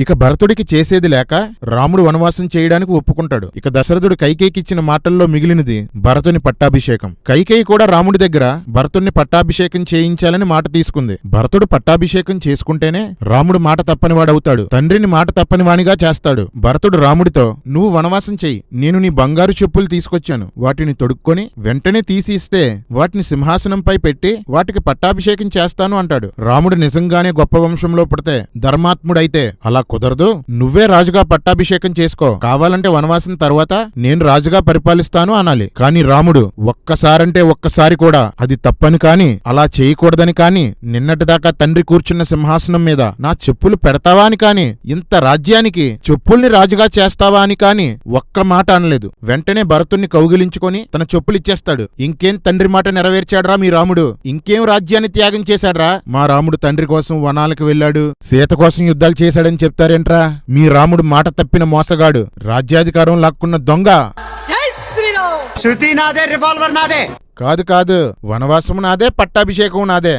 ఇక భరతుడికి చేసేది లేక రాముడు వనవాసం చేయడానికి ఒప్పుకుంటాడు. ఇక దశరథుడు కైకేయికిచ్చిన మాటల్లో మిగిలినది భరతుని పట్టాభిషేకం. కైకేయి కూడా రాముడి దగ్గర భరతుణ్ణి పట్టాభిషేకం చేయించాలని మాట తీసుకుంది. భరతుడు పట్టాభిషేకం చేసుకుంటేనే రాముడు మాట తప్పని వాడవుతాడు, తండ్రిని మాట తప్పని వానిగా చేస్తాడు. భరతుడు రాముడితో, నువ్వు వనవాసం చెయ్యి, నేను నీ బంగారు చెప్పులు తీసుకొచ్చాను, వాటిని తొడుక్కొని వెంటనే తీసి ఇస్తే వాటిని సింహాసనంపై పెట్టి వాటికి పట్టాభిషేకం చేస్తాను అంటాడు. రాముడు నిజంగానే గొప్ప వంశంలో పుడితే ధర్మాత్ముడైతే అలా కుదరదు, నువ్వే రాజుగా పట్టాభిషేకం చేసుకో, కావాలంటే వనవాసం తర్వాత నేను రాజుగా పరిపాలిస్తాను అనాలి. కాని రాముడు ఒక్కసారంటే ఒక్కసారి కూడా అది తప్పని కాని అలా చేయకూడదని కాని నిన్నటిదాకా తండ్రి కూర్చున్న సింహాసనం మీద నా చెప్పులు పెడతావా అని కాని ఇంత రాజ్యానికి చెప్పుల్ని రాజుగా చేస్తావా అని కాని ఒక్క మాట అనలేదు. వెంటనే భరతుణ్ణి కౌగిలించుకొని తన చెప్పులిచ్చేస్తాడు. ఇంకేం తండ్రి మాట నెరవేర్చాడ్రా మీ రాముడు, ఇంకేం రాజ్యాన్ని త్యాగం చేశాడ్రా, మా రాముడు తండ్రి కోసం వనాలకు వెళ్ళాడు, సీత కోసం యుద్ధాలు చేశాడని చెప్తారేంట్రా? మీ రాముడు మాట తప్పిన మోసగాడు, రాజ్యాధికారం లాక్కున్న దొంగ. శృతి నాదే, రివాల్వర్ నాదే. కాదు కాదు, వనవాసము నాదే, పట్టాభిషేకం నాదే.